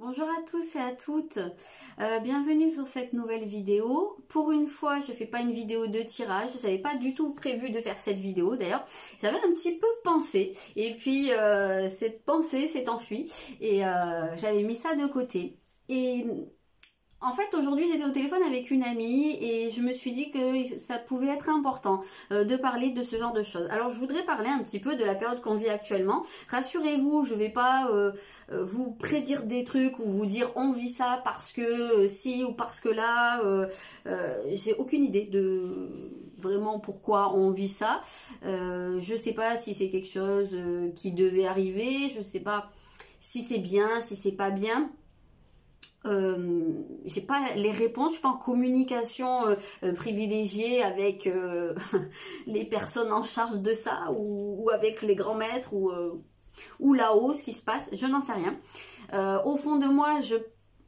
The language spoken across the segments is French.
Bonjour à tous et à toutes, bienvenue sur cette nouvelle vidéo. Pour une fois, je ne fais pas une vidéo de tirage, j'avais pas du tout prévu de faire cette vidéo d'ailleurs. J'avais un petit peu pensé et puis cette pensée s'est enfuie et j'avais mis ça de côté. Et en fait, aujourd'hui, j'étais au téléphone avec une amie et je me suis dit que ça pouvait être important de parler de ce genre de choses. Alors, je voudrais parler un petit peu de la période qu'on vit actuellement. Rassurez-vous, je ne vais pas vous prédire des trucs ou vous dire on vit ça parce que si ou parce que là. J'ai aucune idée de vraiment pourquoi on vit ça. Je ne sais pas si c'est quelque chose qui devait arriver. Je ne sais pas si c'est bien, si c'est pas bien. J'ai pas les réponses, je suis pas en communication privilégiée avec les personnes en charge de ça ou avec les grands maîtres ou là-haut ce qui se passe, je n'en sais rien. Au fond de moi,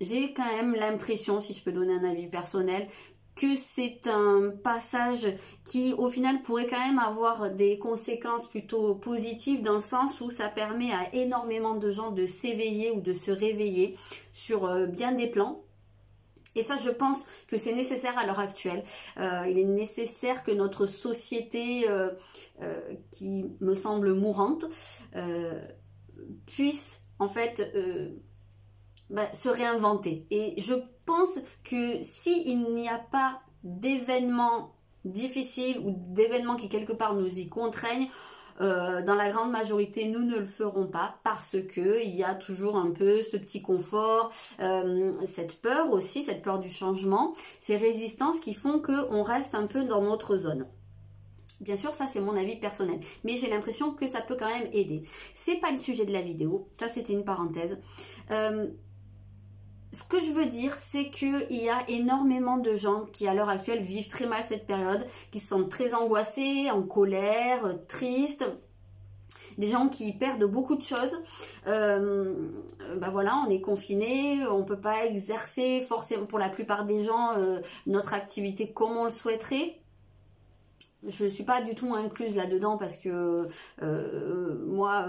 j'ai quand même l'impression, si je peux donner un avis personnel, que c'est un passage qui au final pourrait quand même avoir des conséquences plutôt positives dans le sens où ça permet à énormément de gens de s'éveiller ou de se réveiller sur bien des plans. Et ça, je pense que c'est nécessaire à l'heure actuelle. Il est nécessaire que notre société, qui me semble mourante, puisse en fait se réinventer. Et je pense que s'il n'y a pas d'événements difficiles ou d'événements qui quelque part nous y contraignent, dans la grande majorité, nous ne le ferons pas parce que il y a toujours un peu ce petit confort, cette peur aussi, cette peur du changement, ces résistances qui font qu'on reste un peu dans notre zone. Bien sûr, ça c'est mon avis personnel, mais j'ai l'impression que ça peut quand même aider. C'est pas le sujet de la vidéo, ça c'était une parenthèse. Ce que je veux dire, c'est qu'il y a énormément de gens qui, à l'heure actuelle, vivent très mal cette période, qui se sentent très angoissés, en colère, tristes. Des gens qui perdent beaucoup de choses. Voilà, on est confinés, on ne peut pas exercer forcément, pour la plupart des gens, notre activité comme on le souhaiterait. Je ne suis pas du tout incluse là-dedans parce que moi,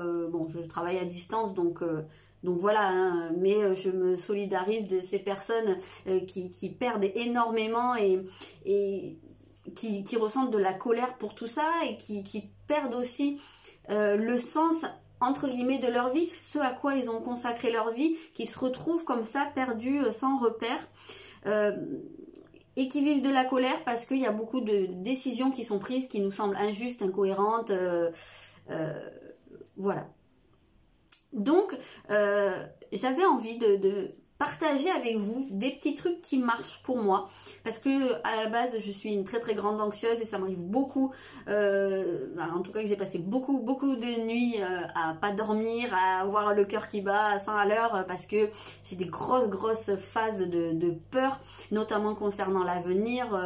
je travaille à distance, donc voilà, hein, mais je me solidarise de ces personnes qui perdent énormément et qui ressentent de la colère pour tout ça et qui perdent aussi le sens entre guillemets de leur vie, ce à quoi ils ont consacré leur vie, qui se retrouvent comme ça perdus sans repère. Et qui vivent de la colère parce qu'il y a beaucoup de décisions qui sont prises qui nous semblent injustes, incohérentes, voilà. Donc, j'avais envie de partager avec vous des petits trucs qui marchent pour moi parce que à la base je suis une très très grande anxieuse et ça m'arrive beaucoup, en tout cas que j'ai passé beaucoup de nuits à pas dormir, à avoir le cœur qui bat à 100 à l'heure parce que j'ai des grosses phases de peur, notamment concernant l'avenir,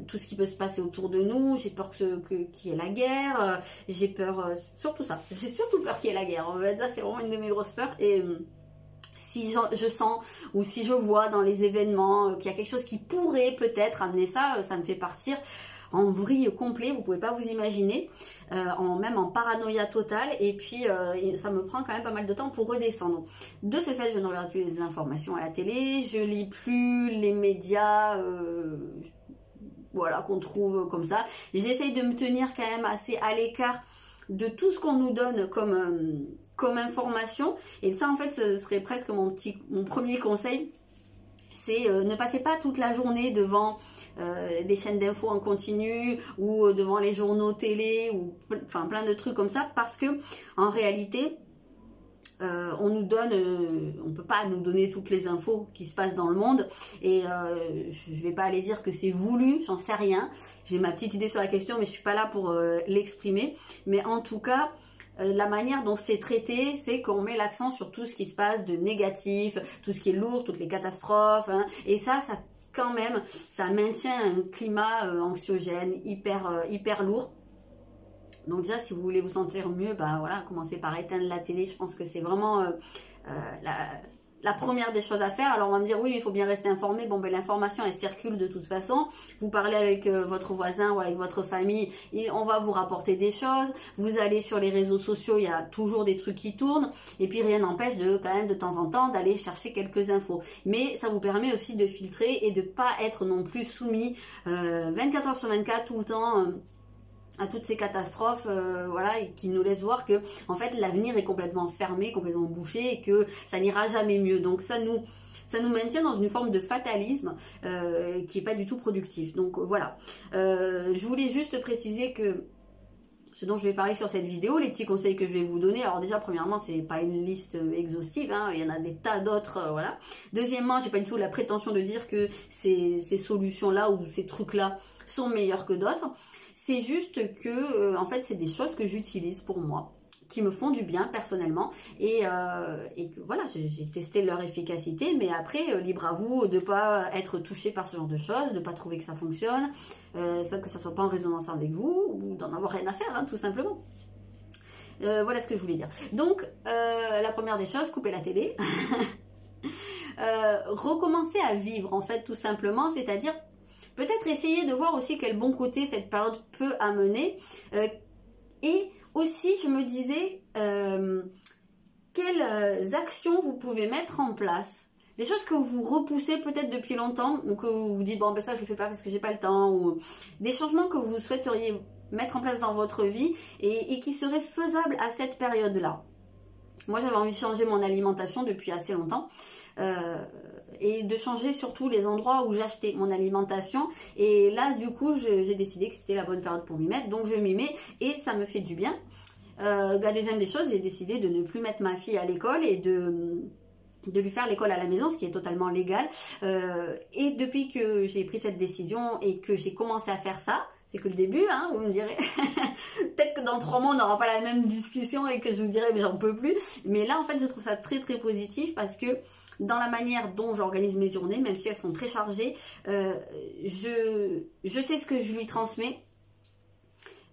tout ce qui peut se passer autour de nous. J'ai peur qu'il y ait la guerre, j'ai peur, surtout ça, j'ai surtout peur qu'il y ait la guerre, en fait ça c'est vraiment une de mes grosses peurs. Et si je sens ou si je vois dans les événements qu'il y a quelque chose qui pourrait peut-être amener ça, ça me fait partir en vrille complet, vous pouvez pas vous imaginer, même en paranoïa totale, et puis ça me prend quand même pas mal de temps pour redescendre. De ce fait, je ne regarde plus les informations à la télé, je lis plus les médias, voilà, qu'on trouve comme ça. J'essaye de me tenir quand même assez à l'écart de tout ce qu'on nous donne comme information, et ça en fait ce serait presque mon premier conseil, c'est ne passez pas toute la journée devant des chaînes d'infos en continu ou devant les journaux télé ou enfin plein de trucs comme ça, parce que en réalité on nous donne, on peut pas nous donner toutes les infos qui se passent dans le monde, et je vais pas aller dire que c'est voulu, j'en sais rien, j'ai ma petite idée sur la question mais je suis pas là pour l'exprimer, mais en tout cas la manière dont c'est traité, c'est qu'on met l'accent sur tout ce qui se passe de négatif, tout ce qui est lourd, toutes les catastrophes, hein, et ça quand même, ça maintient un climat anxiogène, hyper lourd. Donc déjà, si vous voulez vous sentir mieux, voilà, commencez par éteindre la télé. Je pense que c'est vraiment la première des choses à faire. Alors on va me dire oui, mais il faut bien rester informé. Bon, ben l'information elle circule de toute façon. Vous parlez avec votre voisin ou avec votre famille et on va vous rapporter des choses. Vous allez sur les réseaux sociaux, il y a toujours des trucs qui tournent. Et puis rien n'empêche de quand même de temps en temps d'aller chercher quelques infos. Mais ça vous permet aussi de filtrer et de pas être non plus soumis 24 heures sur 24 tout le temps. À toutes ces catastrophes, voilà, et qui nous laissent voir que en fait l'avenir est complètement fermé, complètement bouché et que ça n'ira jamais mieux. Donc ça nous maintient dans une forme de fatalisme qui est pas du tout productif. Donc voilà, je voulais juste préciser que ce dont je vais parler sur cette vidéo, les petits conseils que je vais vous donner. Alors déjà, premièrement, c'est pas une liste exhaustive, hein, il y en a des tas d'autres, voilà. Deuxièmement, j'ai pas du tout la prétention de dire que ces solutions-là ou ces trucs-là sont meilleurs que d'autres. C'est juste que, en fait, c'est des choses que j'utilise pour moi, qui me font du bien personnellement et que voilà, j'ai testé leur efficacité, mais après libre à vous de pas être touché par ce genre de choses, de pas trouver que ça fonctionne, que ça soit pas en résonance avec vous ou d'en avoir rien à faire, hein, tout simplement. Voilà ce que je voulais dire. Donc la première des choses, couper la télé. Recommencer à vivre en fait tout simplement, c'est-à-dire peut-être essayer de voir aussi quel bon côté cette période peut amener et aussi, je me disais, quelles actions vous pouvez mettre en place. Des choses que vous repoussez peut-être depuis longtemps, ou que vous vous dites, bon, ben ça, je le fais pas parce que j'ai pas le temps, ou des changements que vous souhaiteriez mettre en place dans votre vie et qui seraient faisables à cette période-là. Moi, j'avais envie de changer mon alimentation depuis assez longtemps. Et de changer surtout les endroits où j'achetais mon alimentation, et là du coup j'ai décidé que c'était la bonne période pour m'y mettre, donc je m'y mets et ça me fait du bien. La deuxième des choses, j'ai décidé de ne plus mettre ma fille à l'école et de lui faire l'école à la maison, ce qui est totalement légal, et depuis que j'ai pris cette décision et que j'ai commencé à faire ça, c'est que le début, hein, vous me direz. Peut-être que dans 3 mois, on n'aura pas la même discussion et que je vous dirai, mais j'en peux plus. Mais là, en fait, je trouve ça très, très positif parce que dans la manière dont j'organise mes journées, même si elles sont très chargées, je sais ce que je lui transmets.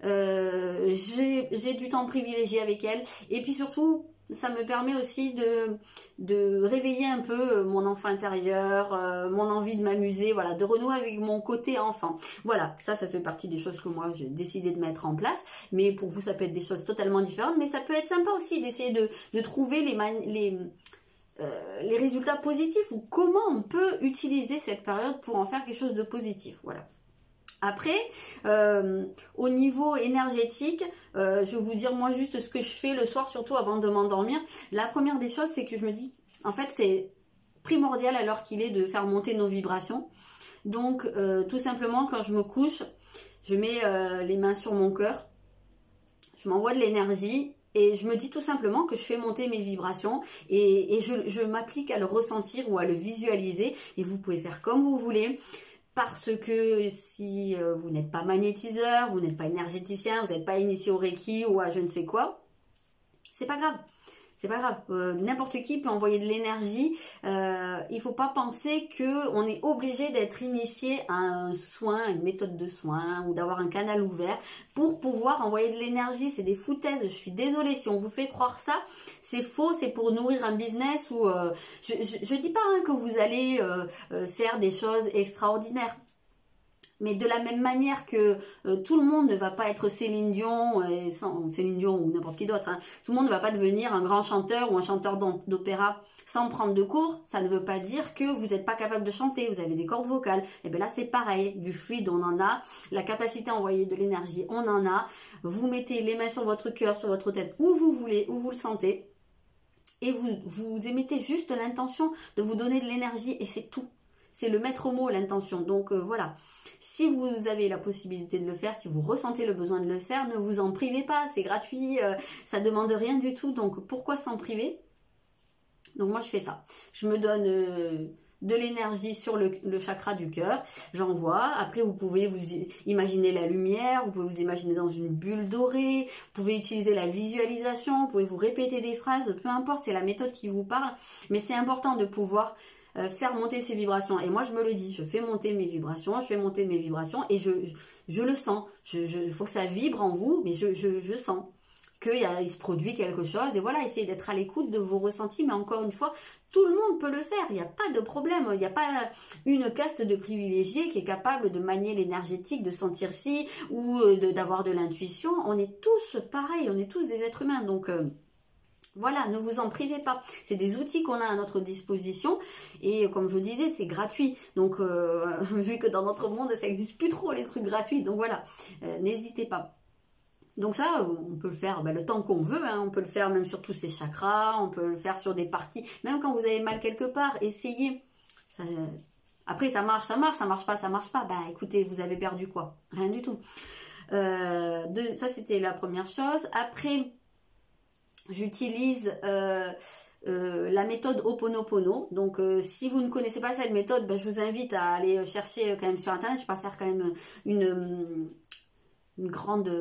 J'ai du temps privilégié avec elle. Et puis surtout, ça me permet aussi de réveiller un peu mon enfant intérieur, mon envie de m'amuser, voilà, de renouer avec mon côté enfant. Voilà, ça fait partie des choses que moi j'ai décidé de mettre en place, mais pour vous ça peut être des choses totalement différentes, mais ça peut être sympa aussi d'essayer de trouver les résultats positifs ou comment on peut utiliser cette période pour en faire quelque chose de positif, voilà. Après, au niveau énergétique, je vais vous dire moi juste ce que je fais le soir, surtout avant de m'endormir. La première des choses, c'est que je me dis, en fait, c'est primordial à l'heure qu'il est de faire monter nos vibrations. Donc, tout simplement, quand je me couche, je mets les mains sur mon cœur, je m'envoie de l'énergie et je me dis tout simplement que je fais monter mes vibrations et je m'applique à le ressentir ou à le visualiser. Et vous pouvez faire comme vous voulez. Parce que si vous n'êtes pas magnétiseur, vous n'êtes pas énergéticien, vous n'êtes pas initié au Reiki ou à je ne sais quoi, c'est pas grave. C'est pas grave. N'importe qui peut envoyer de l'énergie. Il faut pas penser qu'on est obligé d'être initié à un soin, une méthode de soin ou d'avoir un canal ouvert pour pouvoir envoyer de l'énergie. C'est des foutaises. Je suis désolée si on vous fait croire ça. C'est faux. C'est pour nourrir un business ou je dis pas hein, que vous allez faire des choses extraordinaires. Mais de la même manière que tout le monde ne va pas être Céline Dion, Céline Dion ou n'importe qui d'autre, hein, tout le monde ne va pas devenir un grand chanteur ou un chanteur d'opéra sans prendre de cours, ça ne veut pas dire que vous n'êtes pas capable de chanter, vous avez des cordes vocales. Et bien là c'est pareil, du fluide on en a, la capacité à envoyer de l'énergie on en a, vous mettez les mains sur votre cœur, sur votre tête, où vous voulez, où vous le sentez, et vous émettez juste l'intention de vous donner de l'énergie et c'est tout. C'est le maître mot, l'intention. Donc voilà, si vous avez la possibilité de le faire, si vous ressentez le besoin de le faire, ne vous en privez pas, c'est gratuit, ça demande rien du tout, donc pourquoi s'en priver? Donc moi je fais ça, je me donne de l'énergie sur le chakra du cœur, j'envoie, après vous pouvez vous imaginer la lumière, vous pouvez vous imaginer dans une bulle dorée, vous pouvez utiliser la visualisation, vous pouvez vous répéter des phrases, peu importe, c'est la méthode qui vous parle, mais c'est important de pouvoir faire monter ces vibrations. Et moi je me le dis, je fais monter mes vibrations, je fais monter mes vibrations et je le sens. Il faut que ça vibre en vous, mais je sens. qu'il se produit quelque chose. Et voilà, essayez d'être à l'écoute de vos ressentis. Mais encore une fois, tout le monde peut le faire. Il n'y a pas de problème. Il n'y a pas une caste de privilégiés qui est capable de manier l'énergétique, de sentir ci ou d'avoir de l'intuition. On est tous pareils. On est tous des êtres humains. Donc... voilà, ne vous en privez pas. C'est des outils qu'on a à notre disposition et comme je vous disais, c'est gratuit. Donc, vu que dans notre monde, ça n'existe plus trop les trucs gratuits. Donc voilà, n'hésitez pas. Donc ça, on peut le faire le temps qu'on veut. Hein. On peut le faire même sur tous ces chakras. On peut le faire sur des parties. Même quand vous avez mal quelque part, essayez. Après, ça marche pas, ça marche pas. Bah écoutez, vous avez perdu quoi? Rien du tout. Ça, c'était la première chose. Après... j'utilise la méthode Ho'oponopono. Donc, si vous ne connaissez pas cette méthode, je vous invite à aller chercher quand même sur Internet. Je ne vais pas faire quand même une grande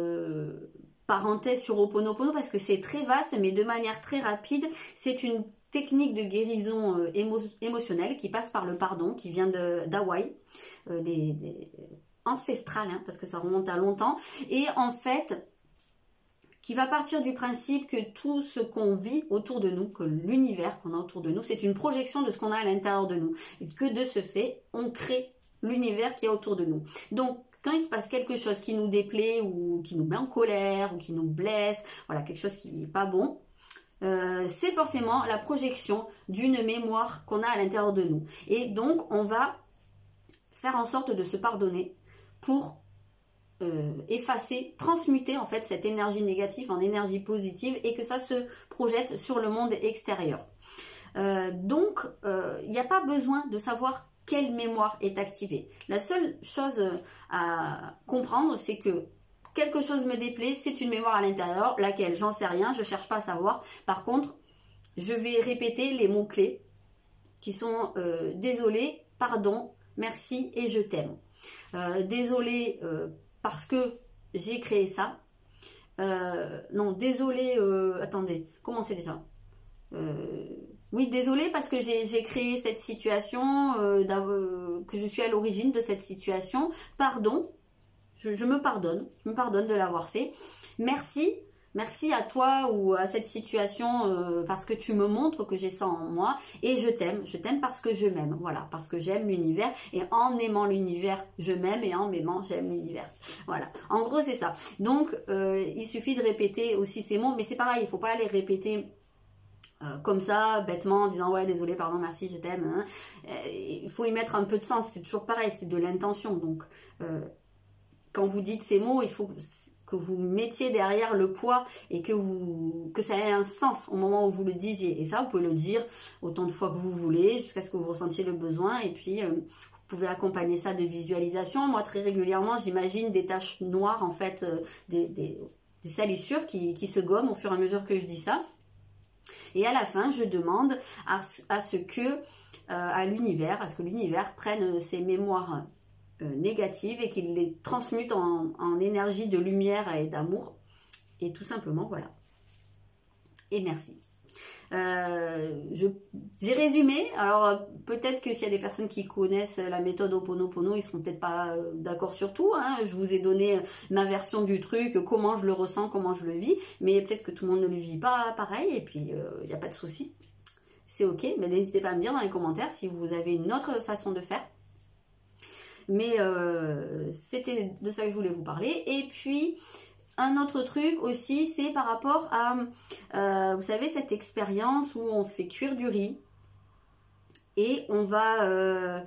parenthèse sur Ho'oponopono parce que c'est très vaste, mais de manière très rapide. C'est une technique de guérison émotionnelle qui passe par le pardon, qui vient d'Hawaï, ancestrale, hein, parce que ça remonte à longtemps. Et en fait... qui va partir du principe que tout ce qu'on vit autour de nous, que l'univers qu'on a autour de nous, c'est une projection de ce qu'on a à l'intérieur de nous. Et que de ce fait, on crée l'univers qui est autour de nous. Donc, quand il se passe quelque chose qui nous déplaît ou qui nous met en colère ou qui nous blesse, voilà, quelque chose qui n'est pas bon, c'est forcément la projection d'une mémoire qu'on a à l'intérieur de nous. Et donc, on va faire en sorte de se pardonner pour effacer, transmuter en fait cette énergie négative en énergie positive et que ça se projette sur le monde extérieur. Donc, il n'y a pas besoin de savoir quelle mémoire est activée. La seule chose à comprendre, c'est que quelque chose me déplaît, c'est une mémoire à l'intérieur, laquelle j'en sais rien, je ne cherche pas à savoir. Par contre, je vais répéter les mots-clés qui sont désolé, pardon, merci et je t'aime. Désolé parce que j'ai créé ça. Non, désolé, attendez, comment c'est déjà oui, désolé parce que j'ai créé cette situation, que je suis à l'origine de cette situation. Pardon, je me pardonne de l'avoir fait. Merci à toi ou à cette situation parce que tu me montres que j'ai ça en moi. Et je t'aime parce que je m'aime. Voilà, parce que j'aime l'univers. Et en aimant l'univers, je m'aime. Et en m'aimant, j'aime l'univers. Voilà, en gros c'est ça. Donc, il suffit de répéter aussi ces mots. Mais c'est pareil, il ne faut pas les répéter comme ça, bêtement, en disant ouais, désolé, pardon, merci, je t'aime. Hein. Il faut y mettre un peu de sens. C'est toujours pareil, c'est de l'intention. Donc, quand vous dites ces mots, il faut que vous mettiez derrière le poids et que ça ait un sens au moment où vous le disiez. Et ça, vous pouvez le dire autant de fois que vous voulez, jusqu'à ce que vous ressentiez le besoin. Et puis, vous pouvez accompagner ça de visualisation. Moi, très régulièrement, j'imagine des taches noires, en fait, des salissures qui se gomment au fur et à mesure que je dis ça. Et à la fin, je demande à ce que l'univers prenne ses mémoires négatives et qu'il les transmute en énergie de lumière et d'amour. Et tout simplement, voilà. Et merci. J'ai résumé. Alors, peut-être que s'il y a des personnes qui connaissent la méthode Ho'oponopono, ils ne seront peut-être pas d'accord sur tout. Hein. Je vous ai donné ma version du truc, comment je le ressens, comment je le vis. Mais peut-être que tout le monde ne le vit pas pareil. Et puis, il n'y a pas de souci. C'est ok. Mais n'hésitez pas à me dire dans les commentaires si vous avez une autre façon de faire. Mais c'était de ça que je voulais vous parler. Et puis, un autre truc aussi, c'est par rapport à, vous savez, cette expérience où on fait cuire du riz. Et on va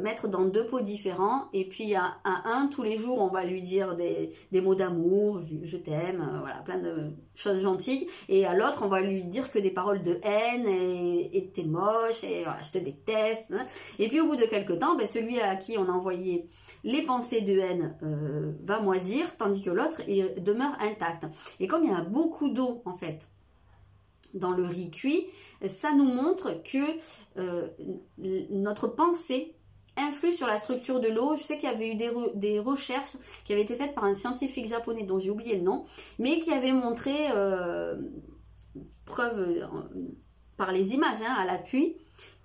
mettre dans 2 pots différents. Et puis, à un, tous les jours, on va lui dire des mots d'amour. Je t'aime, voilà, plein de choses gentilles. Et à l'autre, on va lui dire que des paroles de haine. Et t'es moche, et voilà, je te déteste. Hein. Et puis, au bout de quelques temps, celui à qui on a envoyé les pensées de haine va moisir. Tandis que l'autre, il demeure intact. Et comme il y a beaucoup d'eau, en fait, dans le riz cuit, ça nous montre que notre pensée influe sur la structure de l'eau. Je sais qu'il y avait eu des recherches qui avaient été faites par un scientifique japonais dont j'ai oublié le nom, mais qui avait montré, preuve par les images à l'appui,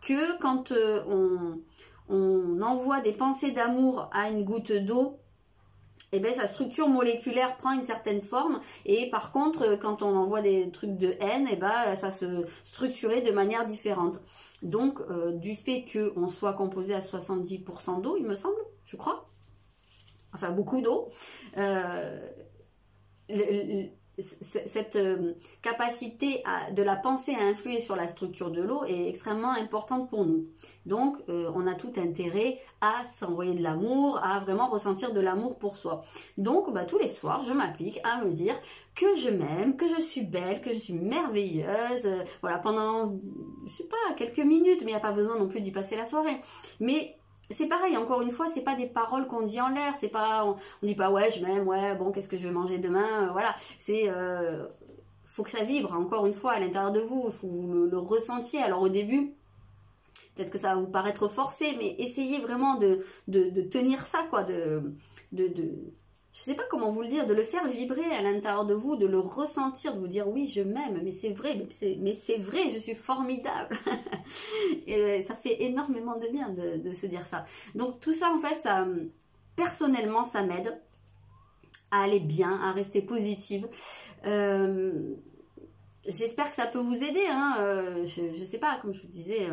que quand on envoie des pensées d'amour à une goutte d'eau, eh ben, sa structure moléculaire prend une certaine forme, et par contre quand on envoie des trucs de haine, eh ben, ça se structurait de manière différente. Donc du fait qu'on soit composé à 70% d'eau, il me semble, je crois, enfin beaucoup d'eau, cette capacité de la pensée à influer sur la structure de l'eau est extrêmement importante pour nous. Donc on a tout intérêt à s'envoyer de l'amour, à vraiment ressentir de l'amour pour soi. Donc tous les soirs je m'applique à me dire que je m'aime, que je suis belle, que je suis merveilleuse, voilà, pendant, je sais pas, quelques minutes, mais il n'y a pas besoin non plus d'y passer la soirée. Mais c'est pareil, encore une fois, c'est pas des paroles qu'on dit en l'air, c'est pas, on dit pas ouais je m'aime, ouais bon qu'est-ce que je vais manger demain, voilà, c'est faut que ça vibre encore une fois à l'intérieur de vous, il faut que vous le ressentiez. Alors au début, peut-être que ça va vous paraître forcé, mais essayez vraiment de tenir ça, quoi, je sais pas comment vous le dire, de le faire vibrer à l'intérieur de vous, de le ressentir, de vous dire oui je m'aime, mais c'est vrai, mais c'est vrai, je suis formidable. Et ça fait énormément de bien de se dire ça. Donc tout ça en fait, ça, personnellement ça m'aide à aller bien, à rester positive. J'espère que ça peut vous aider, hein. Je sais pas, comme je vous disais,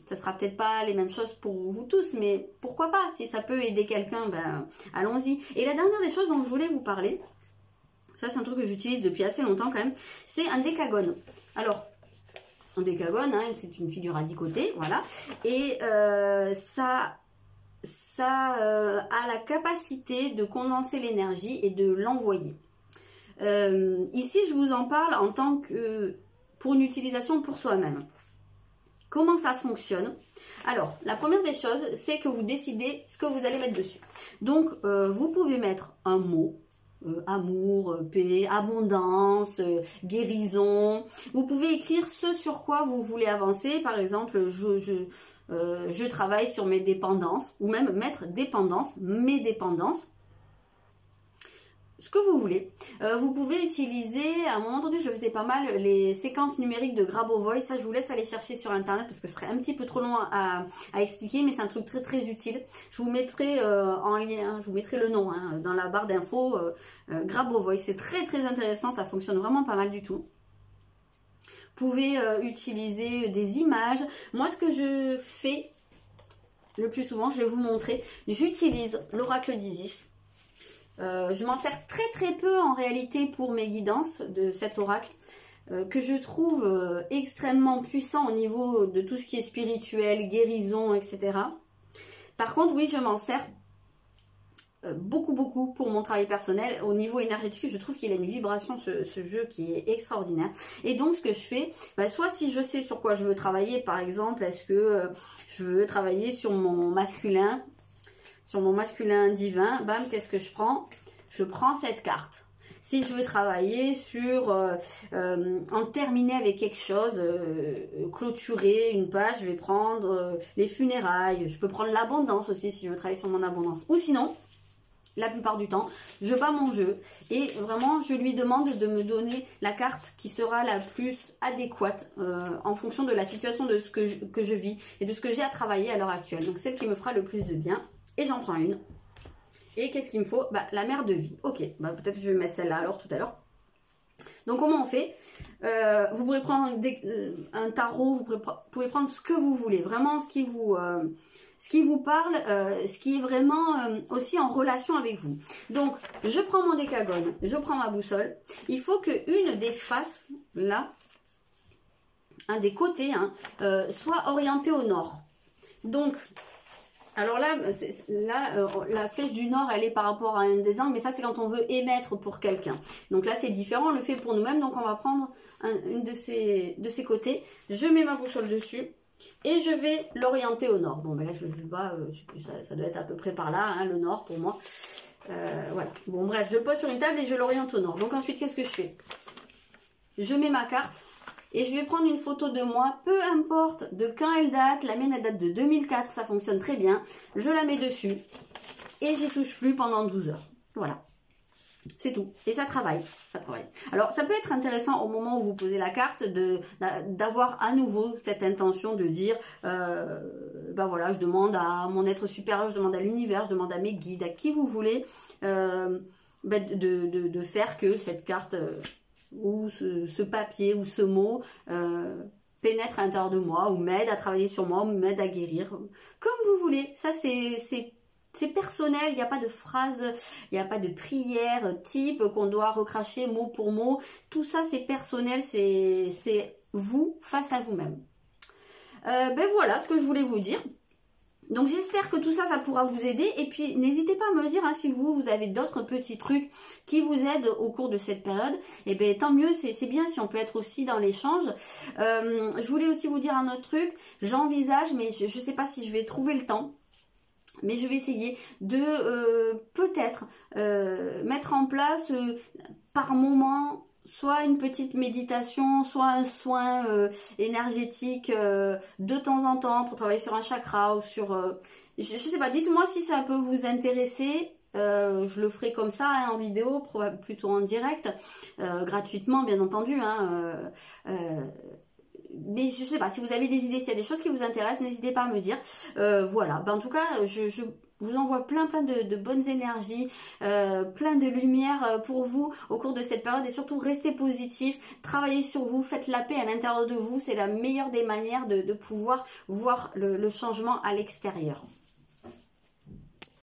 ça sera peut-être pas les mêmes choses pour vous tous, mais pourquoi pas, si ça peut aider quelqu'un, ben allons-y. Et la dernière des choses dont je voulais vous parler, ça c'est un truc que j'utilise depuis assez longtemps quand même, c'est un décagone. Alors, un décagone, hein, c'est une figure à 10 côtés, voilà, et ça a la capacité de condenser l'énergie et de l'envoyer. Ici je vous en parle en tant que pour une utilisation pour soi-même. Comment ça fonctionne? Alors la première des choses, c'est que vous décidez ce que vous allez mettre dessus. Donc vous pouvez mettre un mot, amour, paix, abondance, guérison. Vous pouvez écrire ce sur quoi vous voulez avancer. Par exemple, je travaille sur mes dépendances, ou même mettre dépendance, mes dépendances. Ce que vous voulez. Vous pouvez utiliser, à un moment donné je faisais pas mal les séquences numériques de Grabovoi, ça je vous laisse aller chercher sur internet parce que ce serait un petit peu trop long à expliquer, mais c'est un truc très très utile. Je vous mettrai en lien, je vous mettrai le nom hein, dans la barre d'infos, Grabovoi, c'est très très intéressant, ça fonctionne vraiment pas mal du tout. Vous pouvez utiliser des images. Moi ce que je fais le plus souvent, je vais vous montrer, j'utilise l'oracle d'Isis. Je m'en sers très très peu en réalité pour mes guidances de cet oracle que je trouve extrêmement puissant au niveau de tout ce qui est spirituel, guérison, etc. Par contre oui, je m'en sers beaucoup pour mon travail personnel. Au niveau énergétique, je trouve qu'il a une vibration ce jeu qui est extraordinaire. Et donc ce que je fais, soit si je sais sur quoi je veux travailler, par exemple, est-ce que je veux travailler sur mon masculin, divin, bam, qu'est-ce que je prends? Je prends cette carte. Si je veux travailler sur en terminer avec quelque chose, clôturer une page, je vais prendre les funérailles. Je peux prendre l'abondance aussi si je veux travailler sur mon abondance. Ou sinon, la plupart du temps, je bats mon jeu et vraiment je lui demande de me donner la carte qui sera la plus adéquate en fonction de la situation de ce que je vis et de ce que j'ai à travailler à l'heure actuelle. Donc celle qui me fera le plus de bien. Et j'en prends une. Et qu'est-ce qu'il me faut? La mer de vie. Ok, peut-être que je vais mettre celle-là alors tout à l'heure. Donc comment on fait? Vous pourrez prendre un tarot, vous pouvez prendre ce que vous voulez. Vraiment ce qui vous parle, ce qui est vraiment aussi en relation avec vous. Donc je prends mon décagone, je prends ma boussole. Il faut qu'une des faces, là, un des côtés, hein, soit orientée au nord. Donc... alors là, la flèche du nord, elle est par rapport à un des angles, mais ça c'est quand on veut émettre pour quelqu'un. Donc là c'est différent, on le fait pour nous-mêmes, donc on va prendre une de ces côtés, je mets ma boussole dessus et je vais l'orienter au nord. Bon ben là je ne sais pas, ça doit être à peu près par là, hein, le nord pour moi. Voilà, bon bref, je le pose sur une table et je l'oriente au nord. Donc ensuite qu'est-ce que je fais? Je mets ma carte. Et je vais prendre une photo de moi, peu importe de quand elle date. La mienne elle date de 2004, ça fonctionne très bien. Je la mets dessus et j'y touche plus pendant 12 heures. Voilà, c'est tout. Et ça travaille, Alors ça peut être intéressant au moment où vous posez la carte d'avoir à nouveau cette intention de dire ben voilà, je demande à mon être supérieur, je demande à l'univers, je demande à mes guides, à qui vous voulez, de faire que cette carte ou ce papier ou ce mot pénètre à l'intérieur de moi, ou m'aide à travailler sur moi, ou m'aide à guérir, comme vous voulez. Ça c'est personnel, il n'y a pas de phrase, il n'y a pas de prière type qu'on doit recracher mot pour mot. Tout ça c'est personnel, c'est vous face à vous-même. Ben voilà ce que je voulais vous dire. Donc j'espère que tout ça, ça pourra vous aider. Et puis n'hésitez pas à me dire si vous avez d'autres petits trucs qui vous aident au cours de cette période. Et bien tant mieux, c'est bien si on peut être aussi dans l'échange. Je voulais aussi vous dire un autre truc. J'envisage, mais je ne sais pas si je vais trouver le temps. Mais je vais essayer de peut-être mettre en place par moment soit une petite méditation, soit un soin énergétique de temps en temps pour travailler sur un chakra ou sur... je sais pas, dites-moi si ça peut vous intéresser. Je le ferai comme ça hein, en vidéo, plutôt en direct, gratuitement bien entendu. Hein, mais je sais pas, si vous avez des idées, s'il y a des choses qui vous intéressent, n'hésitez pas à me dire. Voilà, ben, en tout cas, je vous envoie plein de bonnes énergies, plein de lumière pour vous au cours de cette période. Et surtout, restez positif, travaillez sur vous, faites la paix à l'intérieur de vous. C'est la meilleure des manières de pouvoir voir le changement à l'extérieur.